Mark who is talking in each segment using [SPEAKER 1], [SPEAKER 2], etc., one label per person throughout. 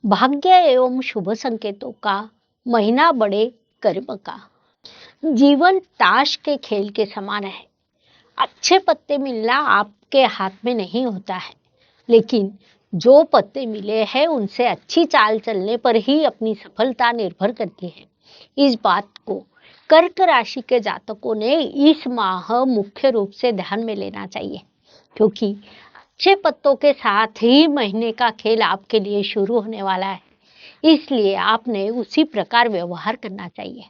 [SPEAKER 1] भाग्य एवं शुभ संकेतों का महीना बड़े कर्म का। जीवन ताश के खेल के समान है। अच्छे पत्ते मिलना आपके हाथ में नहीं होता है, लेकिन जो पत्ते मिले हैं उनसे अच्छी चाल चलने पर ही अपनी सफलता निर्भर करती है। इस बात को कर्क राशि के जातकों ने इस माह मुख्य रूप से ध्यान में लेना चाहिए, क्योंकि अच्छे पत्तों के साथ ही महीने का खेल आपके लिए शुरू होने वाला है। इसलिए आपने उसी प्रकार व्यवहार करना चाहिए।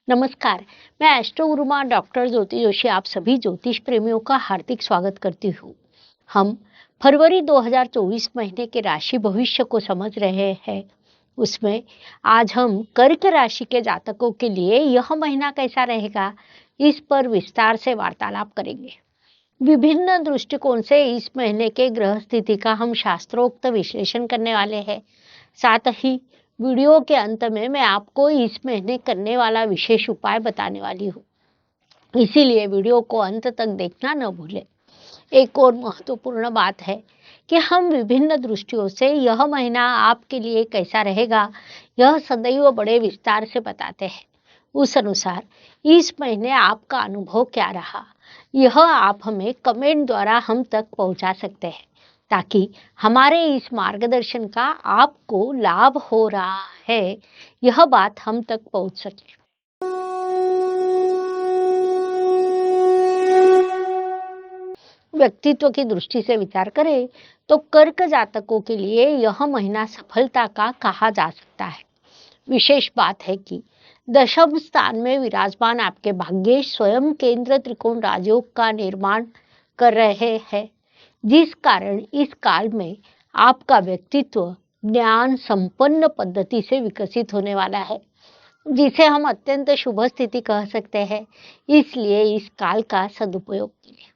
[SPEAKER 1] नमस्कार, मैं एस्ट्रो गुरुमा डॉक्टर ज्योति जोशी आप सभी ज्योतिष प्रेमियों का हार्दिक स्वागत करती हूँ। हम फरवरी 2024 महीने के राशि भविष्य को समझ रहे हैं। उसमें आज हम कर्क राशि के जातकों के लिए यह महीना कैसा रहेगा, इस पर विस्तार से वार्तालाप करेंगे। विभिन्न दृष्टिकोण से इस महीने के ग्रह स्थिति का हम शास्त्रोक्त विश्लेषण करने वाले हैं। साथ ही वीडियो के अंत में मैं आपको इस महीने करने वाला विशेष उपाय बताने वाली हूँ, इसीलिए वीडियो को अंत तक देखना न भूलें। एक और महत्वपूर्ण बात है कि हम विभिन्न दृष्टियों से यह महीना आपके लिए कैसा रहेगा, यह सदैव बड़े विस्तार से बताते हैं। उस अनुसार इस महीने आपका अनुभव क्या रहा, यह आप हमें कमेंट द्वारा हम तक पहुंचा सकते हैं, ताकि हमारे इस मार्गदर्शन का आपको लाभ हो रहा है, यह बात हम तक पहुंच सके। व्यक्तित्व की दृष्टि से विचार करें तो कर्क जातकों के लिए यह महीना सफलता का कहा जा सकता है। विशेष बात है कि दशम स्थान में विराजमान आपके भाग्य स्वयं केंद्र त्रिकोण राजयोग का निर्माण कर रहे हैं, जिस कारण इस काल में आपका व्यक्तित्व ज्ञान संपन्न पद्धति से विकसित होने वाला है, जिसे हम अत्यंत शुभ स्थिति कह सकते हैं। इसलिए इस काल का सदुपयोग कीजिए।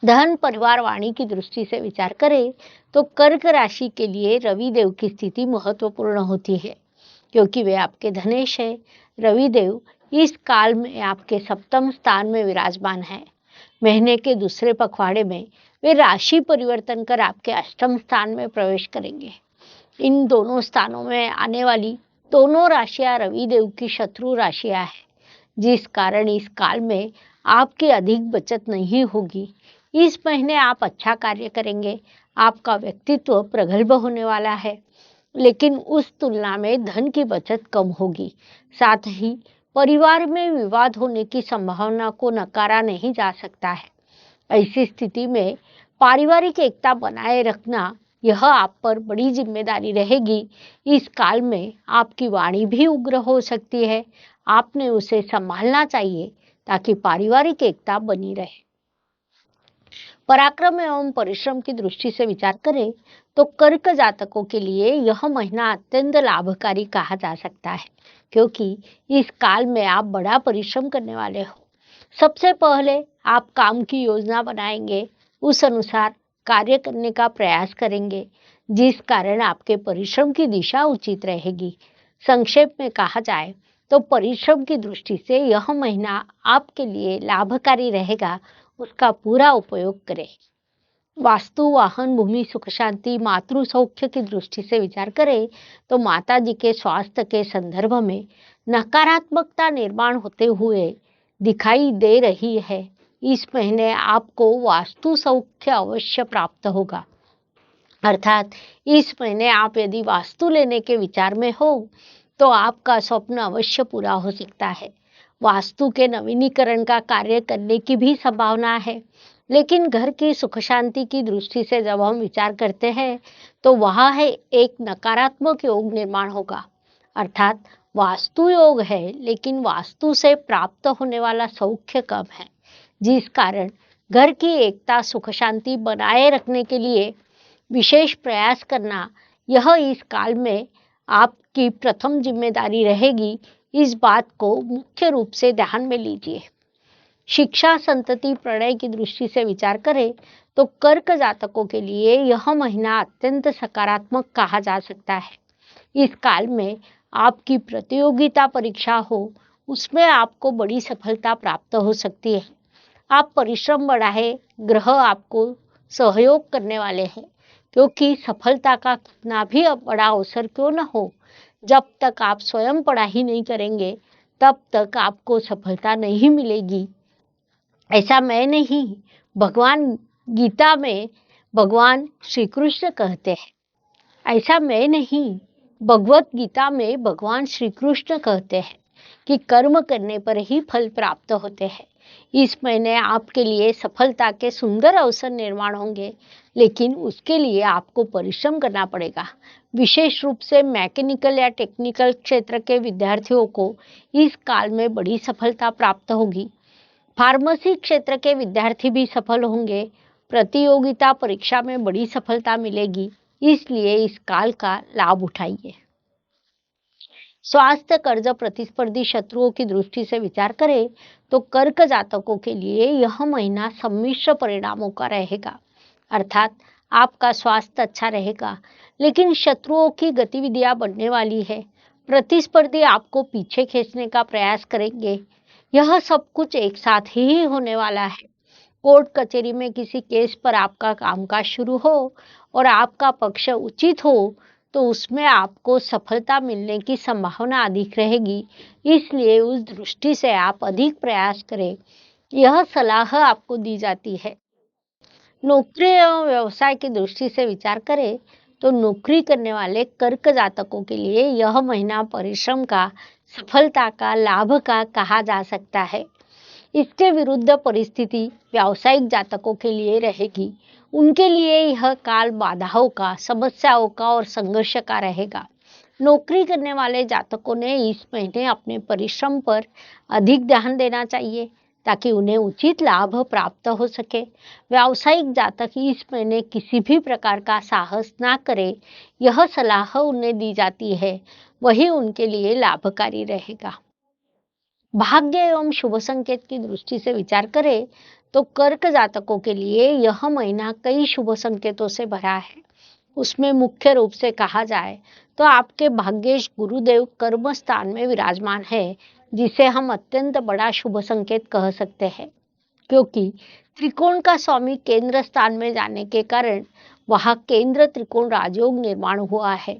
[SPEAKER 1] धन परिवार वाणी की दृष्टि से विचार करें तो कर्क राशि के लिए रवि देव की स्थिति महत्वपूर्ण होती है, क्योंकि वे आपके धनेश है। रवि देव इस काल में आपके सप्तम स्थान में विराजमान है। महीने के दूसरे पखवाड़े में वे राशि परिवर्तन कर आपके अष्टम स्थान में प्रवेश करेंगे। इन दोनों स्थानों में आने वाली दोनों राशियां रवि देव की शत्रु राशियां हैं, जिस कारण इस काल में आपकी अधिक बचत नहीं होगी। इस महीने आप अच्छा कार्य करेंगे, आपका व्यक्तित्व प्रगल्भ होने वाला है, लेकिन उस तुलना में धन की बचत कम होगी। साथ ही परिवार में विवाद होने की संभावना को नकारा नहीं जा सकता है। ऐसी स्थिति में पारिवारिक एकता बनाए रखना यह आप पर बड़ी जिम्मेदारी रहेगी। इस काल में आपकी वाणी भी उग्र हो सकती है, आपने उसे संभालना चाहिए ताकि पारिवारिक एकता बनी रहे। पराक्रम एवं परिश्रम की दृष्टि से विचार करें तो कर्क जातकों के लिए यह महीना अत्यंत लाभकारी कहा जा सकता है, क्योंकि इस काल में आप बड़ा परिश्रम करने वाले हो। सबसे पहले आप काम की योजना बनाएंगे, उस अनुसार कार्य करने का प्रयास करेंगे, जिस कारण आपके परिश्रम की दिशा उचित रहेगी। संक्षेप में कहा जाए तो परिश्रम की दृष्टि से यह महीना आपके लिए लाभकारी रहेगा, उसका पूरा उपयोग करें। वास्तु वाहन भूमि सुख शांति मातृ सौख्य की दृष्टि से विचार करें तो माता जी के स्वास्थ्य के संदर्भ में नकारात्मकता निर्माण होते हुए दिखाई दे रही है। इस महीने आपको वास्तु सौख्य अवश्य प्राप्त होगा। अर्थात इस महीने आप यदि वास्तु लेने के विचार में हो तो आपका स्वप्न अवश्य पूरा हो सकता है। वास्तु के नवीनीकरण का कार्य करने की भी संभावना है, लेकिन घर की सुख शांति की दृष्टि से जब हम विचार करते हैं तो वहाँ है एक नकारात्मक योग निर्माण होगा। अर्थात वास्तु योग है, लेकिन वास्तु से प्राप्त होने वाला सौख्य कम है, जिस कारण घर की एकता सुख शांति बनाए रखने के लिए विशेष प्रयास करना यह इस काल में आपकी प्रथम जिम्मेदारी रहेगी। इस बात को मुख्य रूप से ध्यान में लीजिए। शिक्षा संतति प्रणय की दृष्टि से विचार करें तो कर्क जातकों के लिए यह महीना अत्यंत सकारात्मक कहा जा सकता है। इस काल में आपकी प्रतियोगिता परीक्षा हो, उसमें आपको बड़ी सफलता प्राप्त हो सकती है। आप परिश्रम बढ़ाएं, ग्रह आपको सहयोग करने वाले हैं, क्योंकि सफलता का कितना भी बड़ा अवसर क्यों न हो, जब तक आप स्वयं पढ़ाई नहीं करेंगे, तब तक आपको सफलता नहीं मिलेगी। ऐसा मैं नहीं, भगवान गीता में भगवान श्री कृष्ण कहते हैं। ऐसा मैं नहीं, भगवत गीता में भगवान श्री कृष्ण कहते हैं कि कर्म करने पर ही फल प्राप्त होते हैं। इस महीने आपके लिए सफलता के सुंदर अवसर निर्माण होंगे, लेकिन उसके लिए आपको परिश्रम करना पड़ेगा। विशेष रूप से मैकेनिकल या टेक्निकल क्षेत्र के विद्यार्थियों को इस काल में बड़ी सफलता प्राप्त होगी। फार्मेसी क्षेत्र के विद्यार्थी भी सफल होंगे। प्रतियोगिता परीक्षा में बड़ी सफलता मिलेगी, इसलिए इस काल का लाभ उठाइए। स्वास्थ्य कर्ज प्रतिस्पर्धी शत्रुओं की दृष्टि से विचार करें तो कर्क जातकों के लिए यह महीना सम्मिश्र परिणामों का रहेगा। अर्थात आपका स्वास्थ्य अच्छा रहेगा, लेकिन शत्रुओं की गतिविधियां बढ़ने वाली है। प्रतिस्पर्धी आपको पीछे खींचने का प्रयास करेंगे। यह सब कुछ एक साथ ही होने वाला है। कोर्ट कचहरी में किसी केस पर आपका कामकाज शुरू हो और आपका पक्ष उचित हो, तो उसमें आपको सफलता मिलने की संभावना अधिक रहेगी। इसलिए उस दृष्टि से आप अधिक प्रयास करें, यह सलाह आपको दी जाती है। नौकरी एवं व्यवसाय की दृष्टि से विचार करें तो नौकरी करने वाले कर्क जातकों के लिए यह महीना परिश्रम का, सफलता का, लाभ का कहा जा सकता है। इसके विरुद्ध परिस्थिति व्यावसायिक जातकों के लिए रहेगी। उनके लिए यह काल बाधाओं का, समस्याओं का और संघर्ष का रहेगा। नौकरी करने वाले जातकों ने इस महीने अपने परिश्रम पर अधिक ध्यान देना चाहिए, ताकि उन्हें उचित लाभ प्राप्त हो सके। व्यावसायिक जातक इस महीने किसी भी प्रकार का साहस ना करें, यह सलाह उन्हें दी जाती है। वही उनके लिए लाभकारी रहेगा। भाग्य एवं शुभ संकेत की दृष्टि से विचार करें तो कर्क जातकों के लिए यह महीना कई शुभ संकेतों से भरा है। उसमें मुख्य रूप से कहा जाए तो आपके भाग्येश गुरुदेव कर्म स्थान में विराजमान है, जिसे हम अत्यंत बड़ा शुभ संकेत कह सकते हैं। क्योंकि त्रिकोण का स्वामी केंद्र स्थान में जाने के कारण वहां केंद्र त्रिकोण राजयोग निर्माण हुआ है,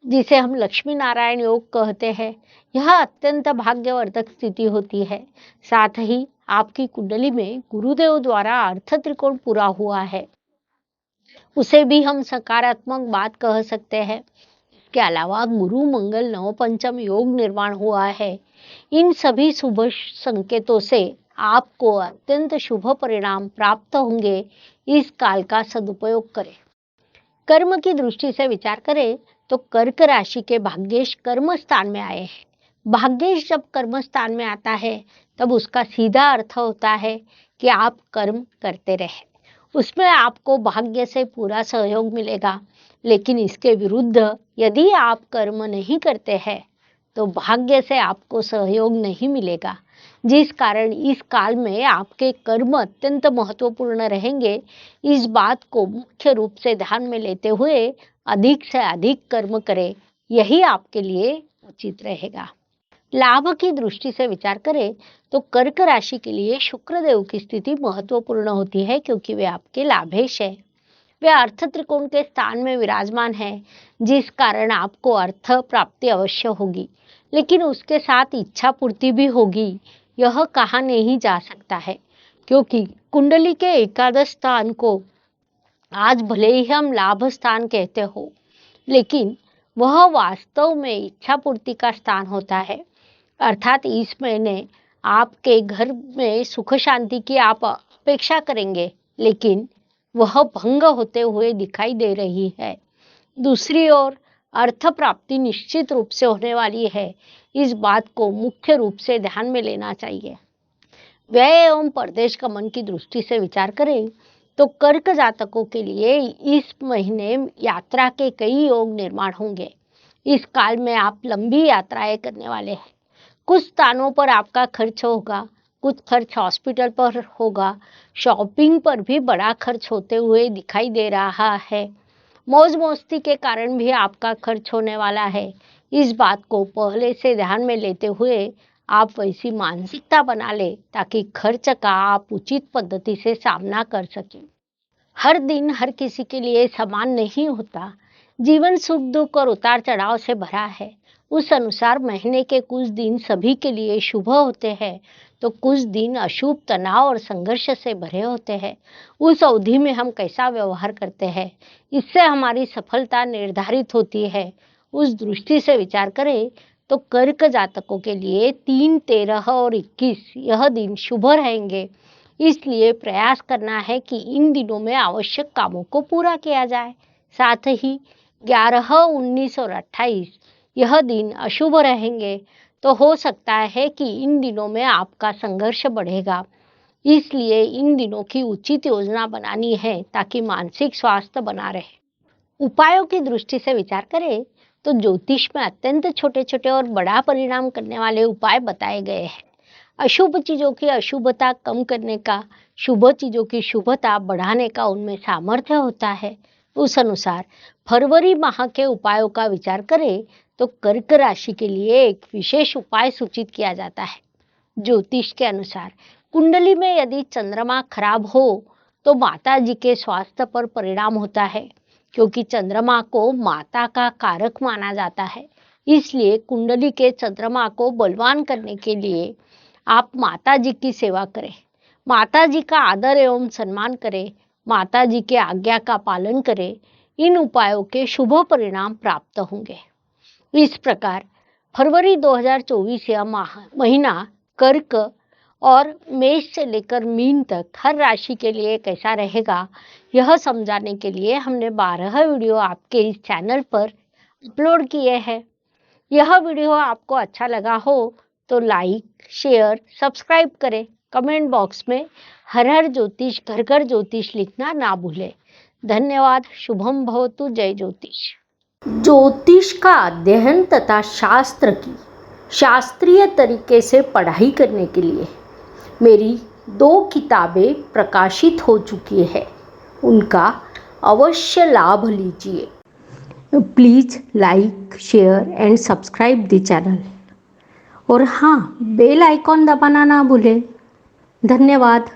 [SPEAKER 1] जिसे हम लक्ष्मी नारायण योग कहते हैं। यह अत्यंत भाग्यवर्धक स्थिति होती है। साथ ही आपकी कुंडली में गुरुदेव द्वारा अर्थ त्रिकोण पूरा हुआ है, उसे भी हम सकारात्मक बात कह सकते हैं। इसके अलावा गुरु मंगल नवपंचम योग निर्माण हुआ है। इन सभी शुभ संकेतों से आपको अत्यंत शुभ परिणाम प्राप्त होंगे। इस काल का सदुपयोग करें। कर्म की दृष्टि से विचार करें तो कर्क राशि के भाग्येश कर्म स्थान में आए हैं। भाग्येश जब कर्म स्थान में आता है, तब उसका सीधा अर्थ होता है कि आप कर्म करते रहे। उसमें आपको भाग्य से पूरा सहयोग मिलेगा। लेकिन इसके विरुद्ध यदि आप कर्म नहीं करते हैं, तो भाग्य से आपको सहयोग नहीं मिलेगा, जिस कारण इस काल में आपके कर्म अत्यंत महत्वपूर्ण रहेंगे। इस बात को मुख्य रूप से ध्यान में लेते हुए अधिक से अधिक कर्म करें, यही आपके लिए उचित रहेगा। लाभ की दृष्टि से विचार करें तो कर्क राशि के लिए शुक्रदेव की स्थिति महत्वपूर्ण होती है, क्योंकि वे आपके लाभेश है। वे अर्थ त्रिकोण के स्थान में विराजमान है, जिस कारण आपको अर्थ प्राप्ति अवश्य होगी, लेकिन उसके साथ इच्छा पूर्ति भी होगी। यह कहा नहीं जा सकता है, क्योंकि कुंडली के एकादश स्थान को आज भले ही हम लाभ स्थान कहते हो, लेकिन वह वास्तव में इच्छा पूर्ति का स्थान होता है। अर्थात इस महीने आपके घर में सुख शांति की आप अपेक्षा करेंगे, लेकिन वह भंग होते हुए दिखाई दे रही है। दूसरी ओर अर्थ प्राप्ति निश्चित रूप से होने वाली है। इस बात को मुख्य रूप से ध्यान में लेना चाहिए। व्यय एवं परदेश गमन की दृष्टि से विचार करें तो कर्क जातकों के लिए इस महीने यात्रा के कई योग निर्माण होंगे। इस काल में आप लंबी यात्राएं करने वाले हैं। कुछ स्थानों पर आपका खर्च होगा, कुछ खर्च हॉस्पिटल पर होगा, शॉपिंग पर भी बड़ा खर्च होते हुए दिखाई दे रहा है। मौज मस्ती के कारण भी आपका खर्च होने वाला है। इस बात को पहले से ध्यान में लेते हुए आप वैसी मानसिकता बना ले, ताकि खर्च का आप उचित पद्धति से सामना कर सकें। हर दिन हर किसी के लिए समान नहीं होता। जीवन सुख दुख और उतार चढ़ाव से भरा है। उस अनुसार महीने के कुछ दिन सभी के लिए शुभ होते हैं, तो कुछ दिन अशुभ, तनाव और संघर्ष से भरे होते हैं। उस अवधि में हम कैसा व्यवहार करते हैं, इससे हमारी सफलता निर्धारित होती है। उस दृष्टि से विचार करें तो कर्क जातकों के लिए 3, 13 और 21 यह दिन शुभ रहेंगे। इसलिए प्रयास करना है कि इन दिनों में आवश्यक कामों को पूरा किया जाए। साथ ही 11, 19 और 28 यह दिन अशुभ रहेंगे, तो हो सकता है कि इन दिनों में आपका संघर्ष बढ़ेगा। इसलिए इन दिनों की उचित योजना बनानी है ताकि मानसिक स्वास्थ्य बना रहे। उपायों की दृष्टि से विचार करें तो ज्योतिष में अत्यंत छोटे-छोटे और बड़ा परिणाम करने वाले उपाय बताए गए हैं। अशुभ चीजों की अशुभता कम करने का, शुभ चीजों की शुभता बढ़ाने का उनमें सामर्थ्य होता है। उस अनुसार फरवरी माह के उपायों का विचार करें तो कर्क राशि के लिए एक विशेष उपाय सूचित किया जाता है। ज्योतिष के अनुसार कुंडली में यदि चंद्रमा खराब हो तो माता जी के स्वास्थ्य पर परिणाम होता है, क्योंकि चंद्रमा को माता का कारक माना जाता है। इसलिए कुंडली के चंद्रमा को बलवान करने के लिए आप माता जी की सेवा करें, माता जी का आदर एवं सम्मान करें, माता जी के आज्ञा का पालन करें। इन उपायों के शुभ परिणाम प्राप्त होंगे। इस प्रकार फरवरी 2024 यह महीना कर्क और मेष से लेकर मीन तक हर राशि के लिए कैसा रहेगा, यह समझाने के लिए हमने 12 वीडियो आपके इस चैनल पर अपलोड किए हैं। यह वीडियो आपको अच्छा लगा हो तो लाइक, शेयर, सब्सक्राइब करें। कमेंट बॉक्स में हर हर ज्योतिष, घर घर ज्योतिष लिखना ना भूलें। धन्यवाद। शुभम भवतु। जय ज्योतिष। ज्योतिष का अध्ययन तथा शास्त्र की शास्त्रीय तरीके से पढ़ाई करने के लिए मेरी 2 किताबें प्रकाशित हो चुकी है, उनका अवश्य लाभ लीजिए। Please like, share and subscribe the channel. और हाँ, बेल आइकॉन दबाना ना भूलें। धन्यवाद।